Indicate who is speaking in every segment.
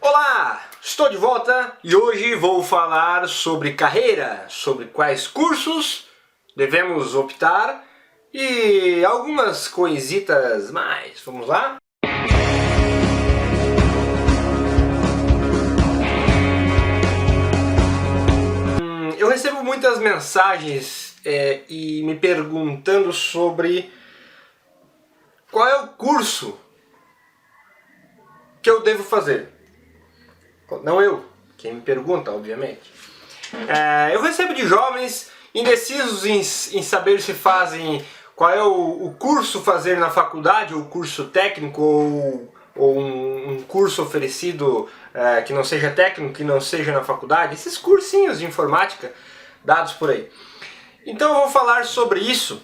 Speaker 1: Olá, estou de volta e hoje vou falar sobre carreira, sobre quais cursos devemos optar e algumas coisitas mais. Vamos lá? Eu recebo muitas mensagens e me perguntando sobre qual é o curso que eu devo fazer. Não eu, quem me pergunta, obviamente. Eu recebo de jovens indecisos em saber se fazem qual é o curso fazer na faculdade, ou curso técnico, ou um curso oferecido que não seja técnico, que não seja na faculdade, esses cursinhos de informática dados por aí. Então eu vou falar sobre isso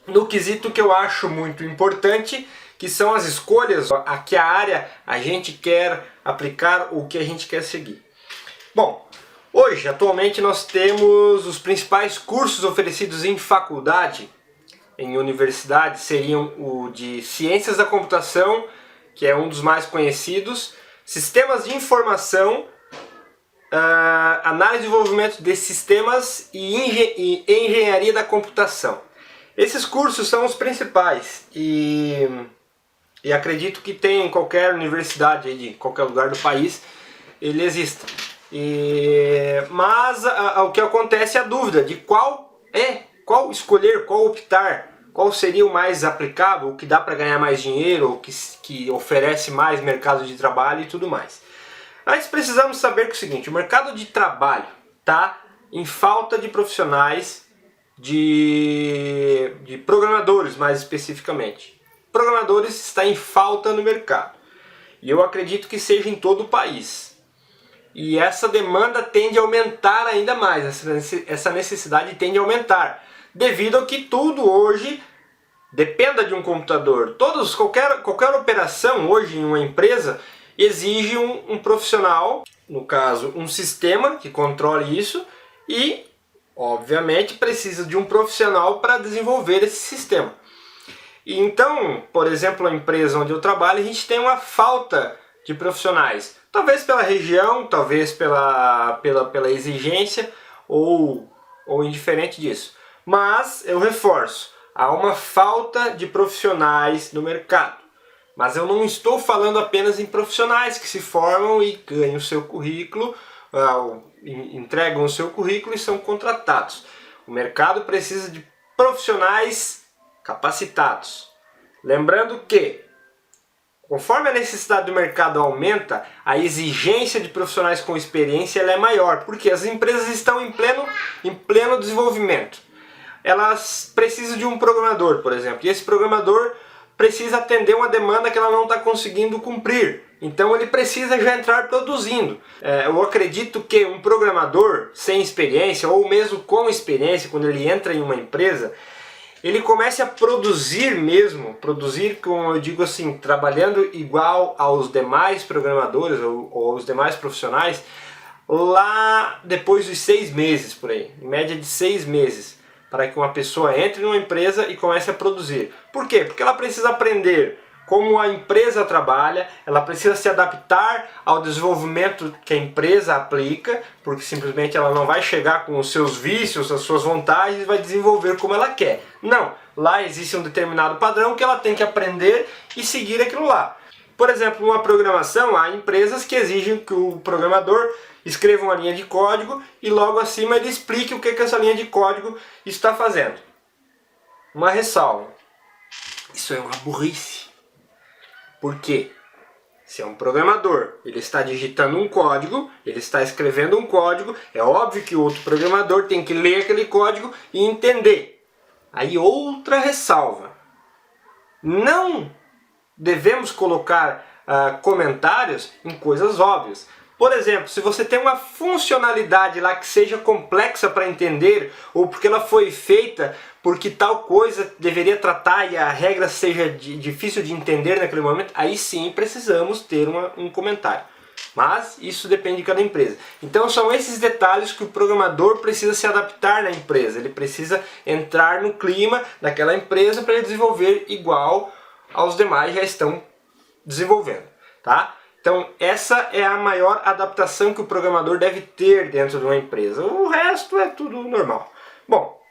Speaker 1: no quesito que eu acho muito importante, que são as escolhas, a que área a gente quer aplicar, o que a gente quer seguir. Bom, hoje, atualmente, nós temos os principais cursos oferecidos em faculdade, em universidade, seriam o de Ciências da Computação, que é um dos mais conhecidos, Sistemas de Informação, Análise e Desenvolvimento de Sistemas e Engenharia da Computação. Esses cursos são os principais e acredito que tem em qualquer universidade de qualquer lugar do país, ele exista. Mas o que acontece é a dúvida de qual escolher, qual optar, qual seria o mais aplicável, o que dá para ganhar mais dinheiro, o que oferece mais mercado de trabalho e tudo mais. Mas precisamos saber que é o seguinte: o mercado de trabalho está em falta de profissionais, de programadores mais especificamente. Programadores está em falta no mercado. E eu acredito que seja em todo o país. E essa demanda tende a aumentar ainda mais, essa necessidade tende a aumentar, devido a que tudo hoje dependa de um computador. Qualquer operação hoje em uma empresa exige um profissional, no caso um sistema que controle isso, e obviamente precisa de um profissional para desenvolver esse sistema. Então, por exemplo, a empresa onde eu trabalho, a gente tem uma falta de profissionais. Talvez pela região, talvez pela exigência ou indiferente disso. Mas, eu reforço, há uma falta de profissionais no mercado. Mas eu não estou falando apenas em profissionais que se formam e ganham o seu currículo, entregam o seu currículo e são contratados. O mercado precisa de profissionais capacitados. Lembrando que, conforme a necessidade do mercado aumenta, a exigência de profissionais com experiência ela é maior, porque as empresas estão em pleno desenvolvimento. Elas precisam de um programador, por exemplo, e esse programador precisa atender uma demanda que ela não está conseguindo cumprir. Então ele precisa já entrar produzindo. Eu acredito que um programador sem experiência, ou mesmo com experiência, quando ele entra em uma empresa, ele comece a produzir mesmo, como eu digo assim, trabalhando igual aos demais programadores ou aos demais profissionais, lá depois dos 6 meses por aí, em média de 6 meses, para que uma pessoa entre numa empresa e comece a produzir. Por quê? Porque ela precisa aprender como a empresa trabalha, ela precisa se adaptar ao desenvolvimento que a empresa aplica, porque simplesmente ela não vai chegar com os seus vícios, as suas vontades e vai desenvolver como ela quer. Não, lá existe um determinado padrão que ela tem que aprender e seguir aquilo lá. Por exemplo, numa programação, há empresas que exigem que o programador escreva uma linha de código e logo acima ele explique o que essa linha de código está fazendo. Uma ressalva: isso é uma burrice. Por quê? Se é um programador, ele está digitando um código, ele está escrevendo um código, é óbvio que o outro programador tem que ler aquele código e entender. Aí outra ressalva: não devemos colocar comentários em coisas óbvias. Por exemplo, se você tem uma funcionalidade lá que seja complexa para entender, ou porque ela foi feita porque tal coisa deveria tratar e a regra seja difícil de entender naquele momento, aí sim precisamos ter um comentário. Mas isso depende de cada empresa. Então são esses detalhes que o programador precisa se adaptar na empresa. Ele precisa entrar no clima daquela empresa para ele desenvolver igual aos demais já estão desenvolvendo, tá? Então essa é a maior adaptação que o programador deve ter dentro de uma empresa. O resto é tudo normal. Bom,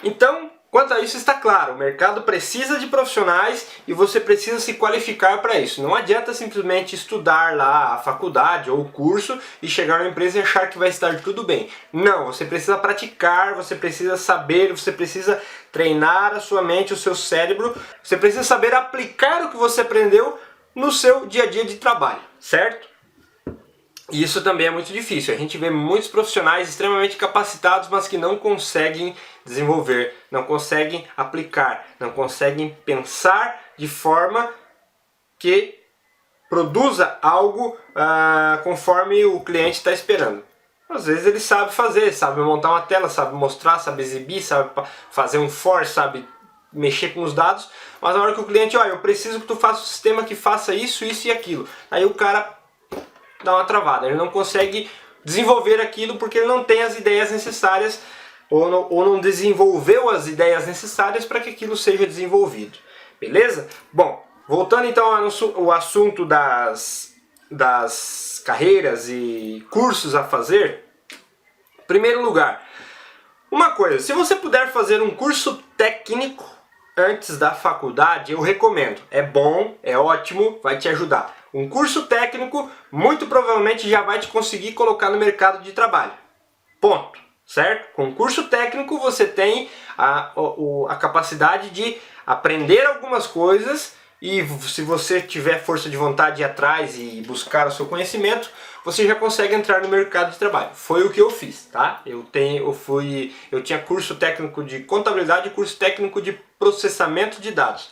Speaker 1: então quanto a isso está claro, o mercado precisa de profissionais e você precisa se qualificar para isso. Não adianta simplesmente estudar lá a faculdade ou o curso e chegar na empresa e achar que vai estar tudo bem. Não, você precisa praticar, você precisa saber, você precisa treinar a sua mente, o seu cérebro, você precisa saber aplicar o que você aprendeu no seu dia a dia de trabalho, certo? E isso também é muito difícil. A gente vê muitos profissionais extremamente capacitados, mas que não conseguem desenvolver, não conseguem aplicar, não conseguem pensar de forma que produza algo conforme o cliente está esperando. Às vezes ele sabe fazer, sabe montar uma tela, sabe mostrar, sabe exibir, sabe fazer um for, sabe mexer com os dados, mas na hora que o cliente, olha, eu preciso que tu faça um sistema que faça isso, isso e aquilo. Aí o cara dá uma travada, ele não consegue desenvolver aquilo porque ele não tem as ideias necessárias ou não desenvolveu as ideias necessárias para que aquilo seja desenvolvido. Beleza? Bom, voltando então ao assunto das carreiras e cursos a fazer. Em primeiro lugar, uma coisa, se você puder fazer um curso técnico antes da faculdade, eu recomendo. É bom, é ótimo, vai te ajudar. Um curso técnico muito provavelmente já vai te conseguir colocar no mercado de trabalho. Ponto. Certo? Com curso técnico você tem a capacidade de aprender algumas coisas e se você tiver força de vontade de ir atrás e buscar o seu conhecimento, você já consegue entrar no mercado de trabalho. Foi o que eu fiz, tá? Eu tinha curso técnico de contabilidade e curso técnico de processamento de dados.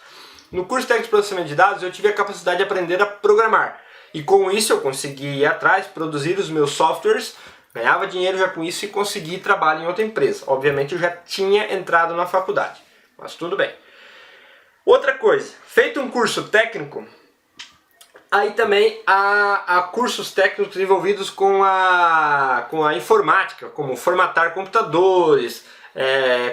Speaker 1: No curso técnico de processamento de dados eu tive a capacidade de aprender a programar. E com isso eu consegui ir atrás, produzir os meus softwares, ganhava dinheiro já com isso e consegui trabalho em outra empresa. Obviamente eu já tinha entrado na faculdade, mas tudo bem. Outra coisa, feito um curso técnico, aí também há cursos técnicos envolvidos com a informática, como formatar computadores,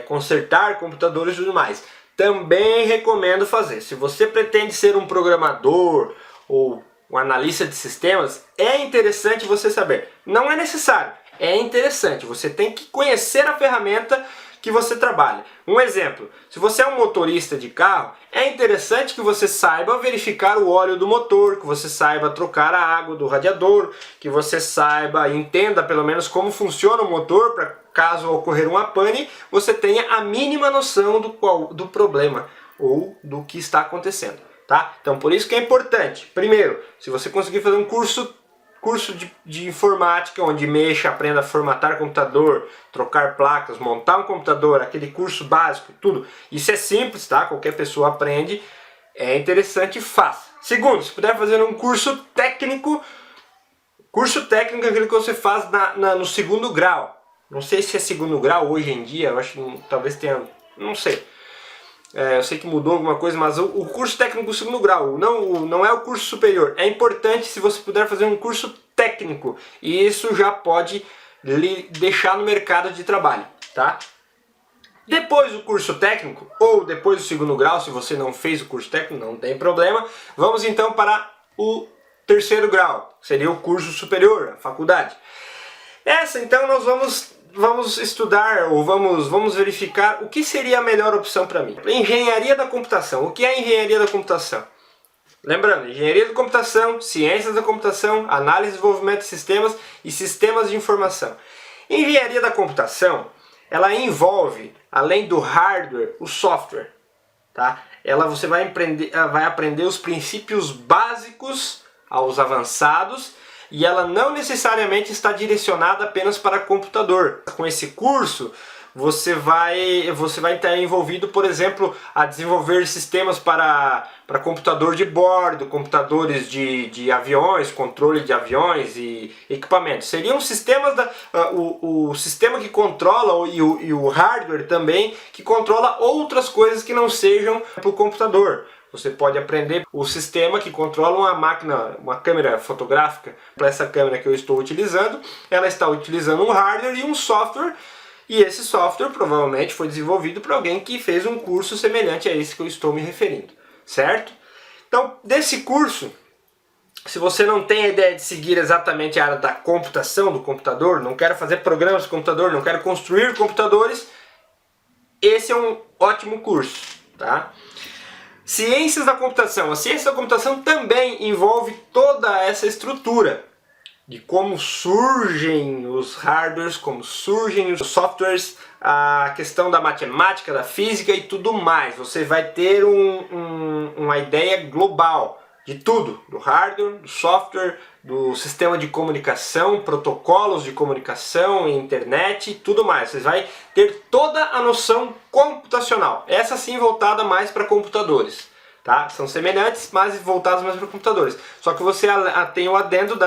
Speaker 1: consertar computadores e tudo mais. Também recomendo fazer. Se você pretende ser um programador ou um analista de sistemas, é interessante você saber. Não é necessário, é interessante. Você tem que conhecer a ferramenta que você trabalha. Um exemplo, se você é um motorista de carro, é interessante que você saiba verificar o óleo do motor, que você saiba trocar a água do radiador, que você saiba, entenda pelo menos como funciona o motor, para caso ocorrer uma pane, você tenha a mínima noção do problema ou do que está acontecendo. Tá? Então por isso que é importante, primeiro, se você conseguir fazer um curso de informática, onde mexa, aprenda a formatar computador, trocar placas, montar um computador, aquele curso básico, tudo, isso é simples, tá? Qualquer pessoa aprende, é interessante e faça. Segundo, se puder fazer um curso técnico é aquilo que você faz no segundo grau. Não sei se é segundo grau hoje em dia, eu acho que talvez tenha, não sei. Eu sei que mudou alguma coisa, mas o curso técnico segundo grau, não é o curso superior. É importante se você puder fazer um curso técnico, e isso já pode lhe deixar no mercado de trabalho, tá? Depois do curso técnico, ou depois do segundo grau, se você não fez o curso técnico, não tem problema. Vamos então para o terceiro grau, seria o curso superior, a faculdade. Essa então nós vamos estudar ou vamos verificar o que seria a melhor opção para mim. Engenharia da computação. O que é engenharia da computação? Lembrando, engenharia da computação, ciências da computação, análise e desenvolvimento de sistemas e sistemas de informação. Engenharia da computação, ela envolve, além do hardware, o software. Tá? Você vai aprender os princípios básicos aos avançados, e ela não necessariamente está direcionada apenas para computador. Com esse curso, você vai estar envolvido, por exemplo, a desenvolver sistemas para computador de bordo, computadores de aviões, controle de aviões e equipamentos. Seriam sistemas, o sistema que controla e o hardware também, que controla outras coisas que não sejam para o computador. Você pode aprender o sistema que controla uma máquina, uma câmera fotográfica. Para essa câmera que eu estou utilizando, ela está utilizando um hardware e um software, e esse software provavelmente foi desenvolvido por alguém que fez um curso semelhante a esse que eu estou me referindo, certo? Então, desse curso, Se você não tem a ideia de seguir exatamente a área da computação, do computador, não quero fazer programas de computador, não quero construir computadores, esse é um ótimo curso, tá? Ciências da computação. A ciência da computação também envolve toda essa estrutura de como surgem os hardwares, como surgem os softwares, a questão da matemática, da física e tudo mais. Você vai ter uma ideia global de tudo, do hardware, do software, do sistema de comunicação, protocolos de comunicação, internet e tudo mais. Você vai ter toda a noção computacional, essa sim voltada mais para computadores. Tá? São semelhantes, mas voltados mais para computadores. Só que você tem o adendo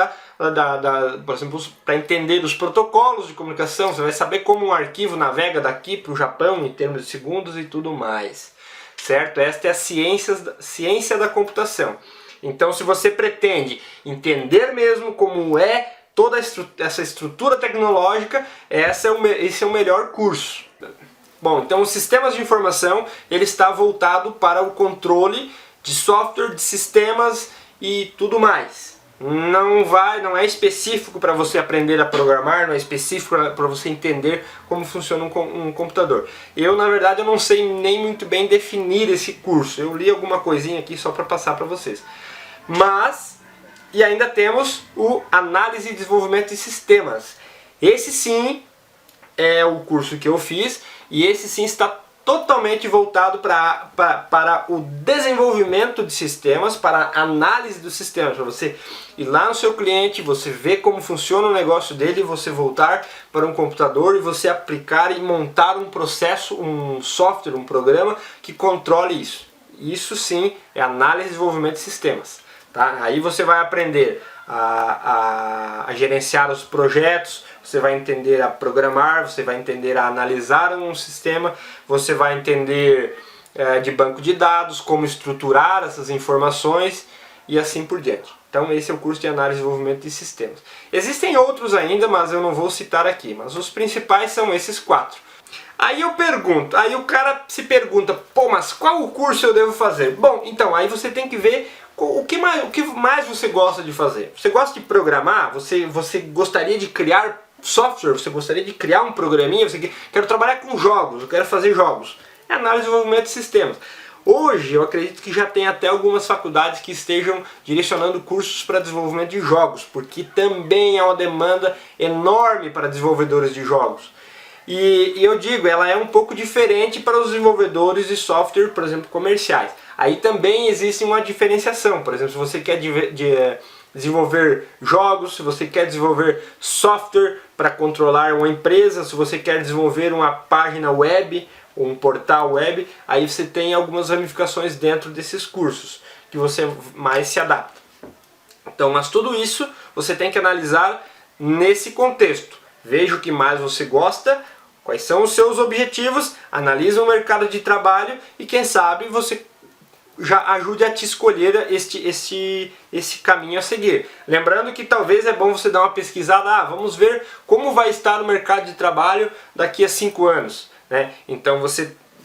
Speaker 1: por exemplo, para entender os protocolos de comunicação, você vai saber como um arquivo navega daqui para o Japão em termos de segundos e tudo mais. Certo? Esta é a ciência da computação. Então, se você pretende entender mesmo como é toda essa estrutura tecnológica, esse é o melhor curso. Bom, então os sistemas de informação, ele está voltado para o controle de software, de sistemas e tudo mais. Não é específico para você aprender a programar, não é específico para você entender como funciona um computador. Eu, na verdade, eu não sei nem muito bem definir esse curso. Eu li alguma coisinha aqui só para passar para vocês. E ainda temos o Análise e Desenvolvimento de Sistemas. Esse sim é o curso que eu fiz e esse sim está totalmente voltado para o desenvolvimento de sistemas, para a análise dos sistemas, para você ir lá no seu cliente, você ver como funciona o negócio dele, você voltar para um computador e você aplicar e montar um processo, um software, um programa que controle isso. Isso sim é análise e desenvolvimento de sistemas. Tá? Aí você vai aprender a gerenciar os projetos, você vai entender a programar, você vai entender a analisar um sistema, você vai entender de banco de dados, como estruturar essas informações e assim por diante. Então esse é o curso de análise e desenvolvimento de sistemas. Existem outros ainda, mas eu não vou citar aqui, mas os principais são esses 4. Aí o cara se pergunta, pô, mas qual o curso eu devo fazer? Bom, então aí você tem que ver o que mais você gosta de fazer. Você gosta de programar? Você gostaria de criar software? Você gostaria de criar um programinha? Quero trabalhar com jogos, eu quero fazer jogos. É análise e desenvolvimento de sistemas. Hoje eu acredito que já tem até algumas faculdades que estejam direcionando cursos para desenvolvimento de jogos, porque também é uma demanda enorme para desenvolvedores de jogos. E eu digo, ela é um pouco diferente para os desenvolvedores de software, por exemplo, comerciais. Aí também existe uma diferenciação. Por exemplo, se você quer desenvolver jogos, se você quer desenvolver software para controlar uma empresa, se você quer desenvolver uma página web, um portal web, aí você tem algumas ramificações dentro desses cursos que você mais se adapta. Então, mas tudo isso você tem que analisar nesse contexto. Veja o que mais você gosta, quais são os seus objetivos, analisa o mercado de trabalho e quem sabe você já ajude a te escolher esse caminho a seguir. Lembrando que talvez é bom você dar uma pesquisada, vamos ver como vai estar o mercado de trabalho daqui a 5 anos. Né? Então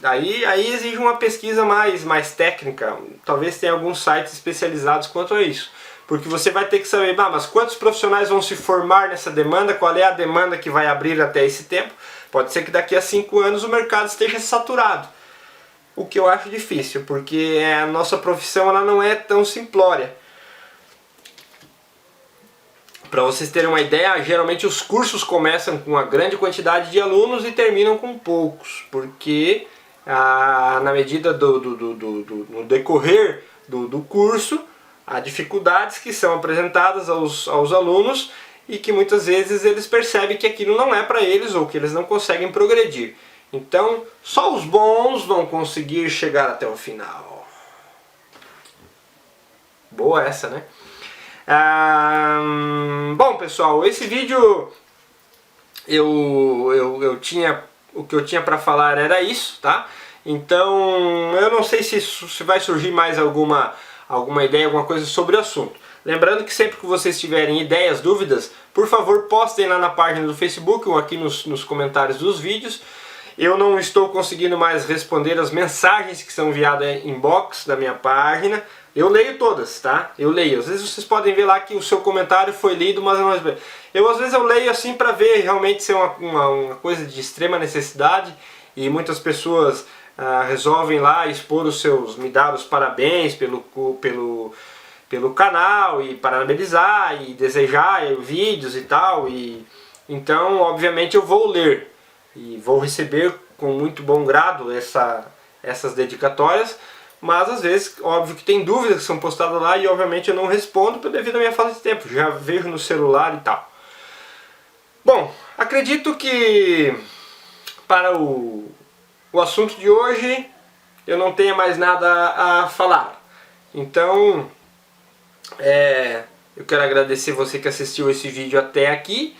Speaker 1: aí exige uma pesquisa mais técnica, talvez tenha alguns sites especializados quanto a isso. Porque você vai ter que saber, mas quantos profissionais vão se formar nessa demanda, qual é a demanda que vai abrir até esse tempo. Pode ser que daqui a 5 anos o mercado esteja saturado. O que eu acho difícil, porque a nossa profissão ela não é tão simplória. Para vocês terem uma ideia, geralmente os cursos começam com uma grande quantidade de alunos e terminam com poucos. Porque na medida no decorrer do curso, há dificuldades que são apresentadas aos alunos e que muitas vezes eles percebem que aquilo não é para eles ou que eles não conseguem progredir. Então, só os bons vão conseguir chegar até o final. Boa essa, né? Bom, pessoal, esse vídeo o que eu tinha para falar era isso, tá? Então, eu não sei se vai surgir mais alguma ideia, alguma coisa sobre o assunto. Lembrando que sempre que vocês tiverem ideias, dúvidas, por favor postem lá na página do Facebook ou aqui nos comentários dos vídeos. Eu não estou conseguindo mais responder as mensagens que são enviadas em inbox da minha página, Eu leio todas, tá? Eu leio. Às vezes vocês podem ver lá que o seu comentário foi lido, mas às vezes eu leio assim para ver realmente ser uma coisa de extrema necessidade, e muitas pessoas resolvem lá expor me dar os parabéns pelo canal e parabenizar e desejar vídeos e tal, e então obviamente eu vou ler e vou receber com muito bom grado essas dedicatórias. Mas às vezes, óbvio que tem dúvidas que são postadas lá e obviamente eu não respondo devido à minha falta de tempo, já vejo no celular e tal. Bom, acredito que para o assunto de hoje eu não tenha mais nada a falar. Então, eu quero agradecer você que assistiu esse vídeo até aqui.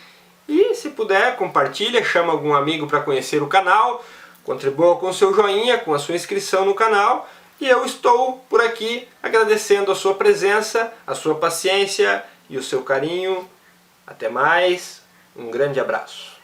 Speaker 1: E se puder, compartilha, chama algum amigo para conhecer o canal, contribua com o seu joinha, com a sua inscrição no canal. E eu estou por aqui agradecendo a sua presença, a sua paciência e o seu carinho. Até mais, um grande abraço.